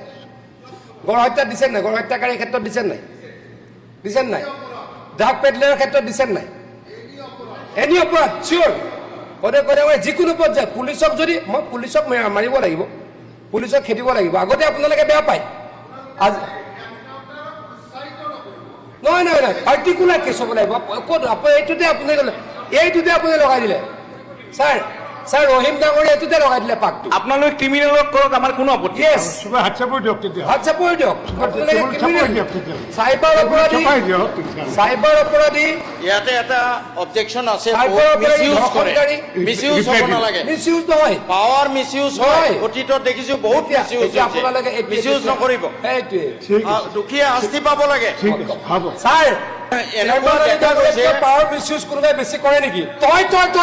গড় হত্যাকাৰীৰ ক্ষেত্ৰত দিছে নাই ড্ৰাগ পেডলাৰৰ ক্ষেত্ৰত দিছে নাই এনি অপৰাধ চিয়'ৰ অধ্যক্ষ ডাঙৰীয়া যিকোনো পৰ্যায়ত পুলিচক যদি মই পুলিচক মাৰিব লাগিব পুলিচক খেদিব লাগিব আগতে আপোনালোকে বেয়া পায় আজি নহয় পাৰ্টিকুলাৰ কেছ হ'ব লাগিব ক'ত এইটোতে আপুনি লগাই দিলে ছাৰ ছাৰ ৰহিম ডাঙৰীয়া এইটোতে লগাই দিলে পাকটো।
আপোনালোকে ক্ৰিমিনেলত কৰক, আমাৰ কোনো আপত্তি নাই।
য়েছ,
চবে হাত চাপৰি দিয়ক তেতিয়া
হাত চাপৰি দিয়ক।
চাপৰি দিয়ক তেতিয়া
চাইবাৰ অপৰাধী,
চপাই দিয়ক তেতিয়া
চাইবাৰ অপৰাধী,
ইয়াতে এটা অবজেকশ্যন আছে,
চাইবাৰ অপৰাধী,
কৰে,
ধৰ্ষণকাৰী।
মিছইউজ হ'ব নালাগে।
মিছইউজ নহয়,
পাৱাৰ মিছইউজ হয়, অতীতত দেখিছো বহুত মিছইউজ
এতিয়া আপোনালোকে
মিছইউজ নকৰিব।
সেইটোৱে
ঠিক আছে
দুখীয়া শাস্তি পাব লাগে।
ঠিক আছে হ'ব
ছাৰ
এনেকুৱা দেখা গৈছে
পাৱাৰ মিছইউজ কোনোবাই বেছি কৰে নেকি? তই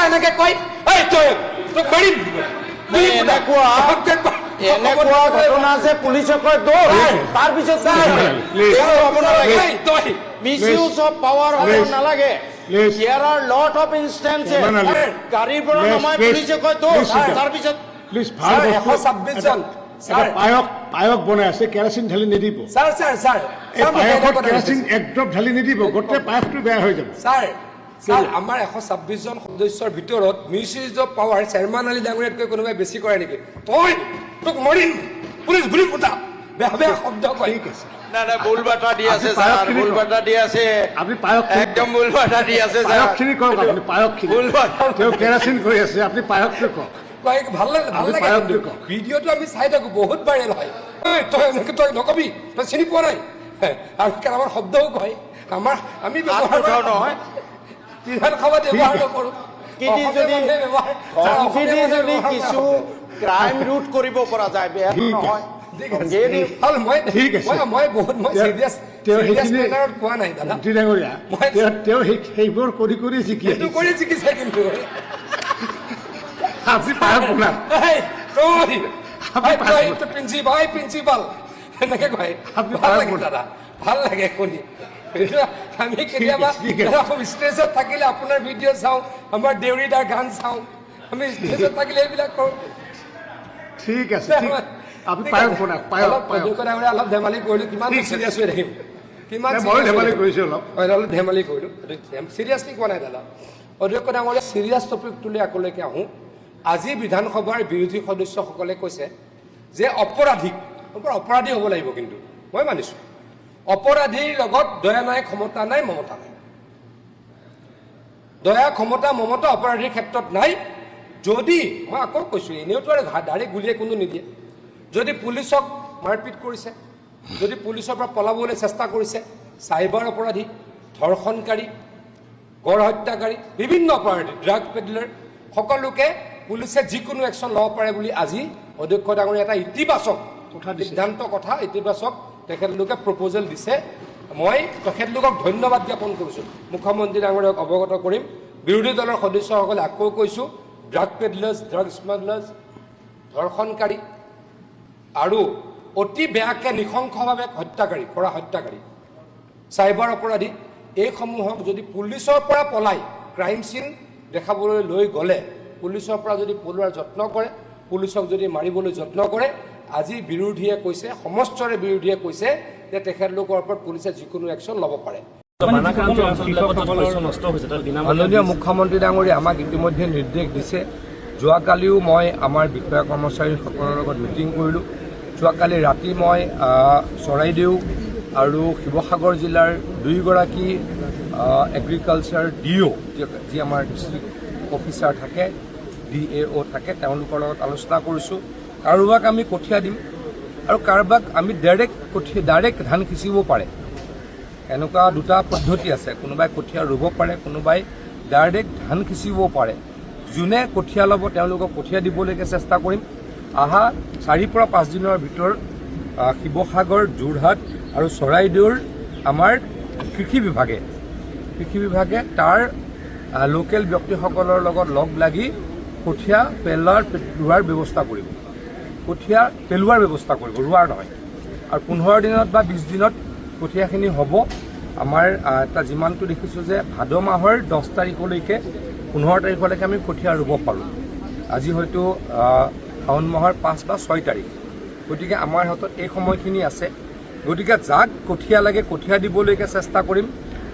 এনেকে কয়, এই তই তোক মাৰিম।
এনেকুৱা ঘটনা আছে, পুলিচে কয় দৌৰ, তাৰপিছত হ'ব নালাগে। মিছইউজ অফ পাৱাৰ হ'ব নালাগে।
Please.
Here are lot of instances. গাড়ীৰ পৰা
Please,
নমাই
please,
পুলিচে কয় দৌৰ,
please, sir.
তাৰপিছত
প্লিজ ভাল বস্তু
126 জন।
এটা পায়স বনাই আছে, কেৰাচিন ঢালি নিদিব।
ছাৰ
এই পায়সত কেৰাচিন একদম ঢালি নিদিব, গোটেই পায়সটো বেয়া হৈ যাব।
ছাৰ আমাৰ 126 জন সদস্যৰ ভিতৰত মিছইউজ অফ পাৱাৰ চেয়াৰমেন আলী ডাঙৰীয়াতকৈ কোনোবাই বেছি কৰে নেকি? তই তোক মৰিম, পুলিচ ঘূৰি ফুটা, বেয়া শব্দ কয়।
ঠিক আছে,
না ভুল বাৰ্তা দি আছে,
আপুনি পায়সখিনি
ভুল
কওক।
বাৰ্তা দি আছে,
আপুনি পায়স
একদম ভুল বাৰ্তা দি আছে।
পায়সখিনি কওক, আপুনি পায়সখিনি
ভুল বাৰ্তা
তেওঁ কেৰাচিন কৰি আছে, আপুনি পায়সটো কওক।
ভাল
আপুনি
লাগে
পায়সটো
কিন্তু।
কওক।
ভিডিঅ'টো আমি চাই থাকো, বহুত ভাইৰেল হয়। তই নকবি, তই চিনি পোৱা নাই। আৰু আমাৰ শব্দও কয়, আমি ব্যৱহাৰ
নহয়।
তিধান খাবা ব্যৱহাৰ নকৰো।
যদি কিছু ক্ৰাইম ৰোধ কৰিব পৰা যায়, বেয়া নহয়।
ঠিক আছে।
মই চিৰিয়াছ
তেওঁ সেইখিনি
মেটাৰত কোৱা নাই দাদা।
মন্ত্ৰী ডাঙৰীয়া, তেওঁ সেইবোৰ কৰি শিকি
এইটো
আহিছে।
কৰি শিকিছে কিন্তু।
আপুনি পায়স বনাওক।
প্ৰিন্সিপাল এনেকে কয়, ভাল লাগে দাদা, ভাল লাগে শুনি। আমি কেতিয়াবা ষ্টেজত থাকিলে আপোনাৰ ভিডিঅ' চাওঁ, আমাৰ দেউৰীদাৰ গান চাওঁ, আমি ষ্টেজত থাকিলে এইবিলাক কৰোঁ।
ঠিক আছে, আপুনি পায়স বনাওক,
অলপ ধেমালি কৰিলো, কিমান চিৰিয়াছ হৈ থাকিম, কিমান
ময়ো ধেমালি কৰিছোঁ অলপ।
অলপ ধেমালি কৰিলো, চিৰিয়াছলি কোৱা নাই দাদা। অধ্যক্ষ ডাঙৰীয়া, চিৰিয়াছ টপিক তুলি আগলৈকে আহোঁ। আজি বিধানসভাৰ বিৰোধী সদস্যসকলে কৈছে যে অপৰাধী হ'ব লাগিব, কিন্তু মই মানিছোঁ অপৰাধীৰ লগত দয়া নাই, ক্ষমতা নাই, মমতা নাই। দয়া, ক্ষমতা, মমতা অপৰাধীৰ ক্ষেত্ৰত নাই। যদি মই আকৌ কৈছোঁ, এনেওতো আৰু ডাইৰেক্ট গুলিয়ে কোনো নিদিয়ে। যদি পুলিচক মাৰপিট কৰিছে, যদি পুলিচৰ পৰা পলাবলৈ চেষ্টা কৰিছে, চাইবাৰ অপৰাধী, ধৰ্ষণকাৰী, গড় হত্যাকাৰী, বিভিন্ন অপৰাধী, ড্ৰাগ পেডলাৰ, সকলোকে পুলিচে যিকোনো একশ্যন ল'ব পাৰে বুলি আজি অধ্যক্ষ ডাঙৰীয়া এটা ইতিবাচক সিদ্ধান্ত, ইতিবাচক তেখেতলোকে প্ৰপ'জেল দিছে। মই তেখেতলোকক ধন্যবাদ জ্ঞাপন কৰিছোঁ। মুখ্যমন্ত্ৰী ডাঙৰীয়াক অৱগত কৰিম। বিৰোধী দলৰ সদস্যসকলে আকৌ কৈছোঁ, ড্ৰাগ পেডলাৰ্ছ, ড্ৰাগ স্মাগলাৰ্ছ, ধৰ্ষণকাৰী আৰু অতি বেয়াকৈ নৃশংসভাৱে হত্যাকাৰী, চাইবাৰ অপৰাধী, এইসমূহক যদি পুলিচৰ পৰা পলাই ক্ৰাইম চিন দেখাবলৈ লৈ গ'লে, পুলিচৰ পৰা যদি পলোৱাৰ যত্ন কৰে, পুলিচক যদি মাৰিবলৈ যত্ন কৰে, আজি বিৰোধীয়ে কৈছে, সমস্তৰে বিৰোধীয়ে কৈছে যে তেখেতলোকৰ ওপৰত পুলিচে যিকোনো একশ্যন ল'ব পাৰে। মাননীয় মুখ্যমন্ত্ৰী ডাঙৰীয়া আমাক ইতিমধ্যে নিৰ্দেশ দিছে। যোৱাকালিও মই আমাৰ বিষয়া কৰ্মচাৰীসকলৰ লগত মিটিং কৰিলোঁ। যোৱাকালি ৰাতি মই চৰাইদেউ আৰু শিৱসাগৰ জিলাৰ 2গৰাকী এগ্ৰিকালচাৰ DO, যি আমাৰ ডিষ্ট্ৰিক্ট অফিচাৰ থাকে, DAO থাকে, তেওঁলোকৰ লগত আলোচনা কৰিছোঁ। কাৰোবাক আমি কঠীয়া দিম আৰু কাৰোবাক আমি ডাইৰেক্ট ধান সিঁচিব পাৰে। এনেকুৱা দুটা পদ্ধতি আছে, কোনোবাই কঠীয়া ৰুব পাৰে, কোনোবাই ডাইৰেক্ট ধান সিঁচিব পাৰে। যোনে কঠীয়া ল'ব তেওঁলোকক কঠীয়া দিবলৈকে চেষ্টা কৰিম। অহা 4 পৰা 5 দিনৰ ভিতৰত শিৱসাগৰ, যোৰহাট আৰু চৰাইদেউৰ আমাৰ কৃষি বিভাগে তাৰ লোকেল ব্যক্তিসকলৰ লগত লগ লাগি কঠীয়া পেলোৱাৰ ব্যৱস্থা কৰিব। ৰোৱাৰ নহয়। আৰু 15 দিনত বা 20 দিনত কঠীয়াখিনি হ'ব। আমাৰ এটা যিমানটো দেখিছোঁ যে ভাদ মাহৰ 10 তাৰিখলৈকে 15 তাৰিখলৈকে আমি কঠীয়া ৰুব পাৰোঁ। আজি হয়তো শাওণ মাহৰ 5 বা 6 তাৰিখ। গতিকে আমাৰ হাতত এই সময়খিনি আছে। গতিকে যাক কঠীয়া লাগে কঠীয়া দিবলৈকে চেষ্টা কৰিম,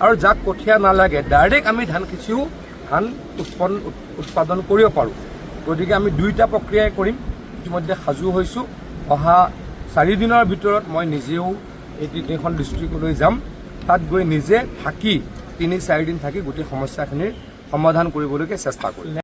আৰু যাক কঠীয়া নালাগে ডাইৰেক্ট আমি ধান সিঁচিও ধান উৎপাদন কৰিব পাৰোঁ। গতিকে আমি দুইটা প্ৰক্ৰিয়াই কৰিম। ইতিমধ্যে সাজু হৈছোঁ। অহা 4 দিনৰ ভিতৰত মই নিজেও এই তিনিখন ডিষ্ট্ৰিক্টলৈ যাম। তাত গৈ নিজে থাকি 3-4 দিন থাকি গোটেই সমস্যাখিনিৰ সমাধান কৰিবলৈকে চেষ্টা কৰিম।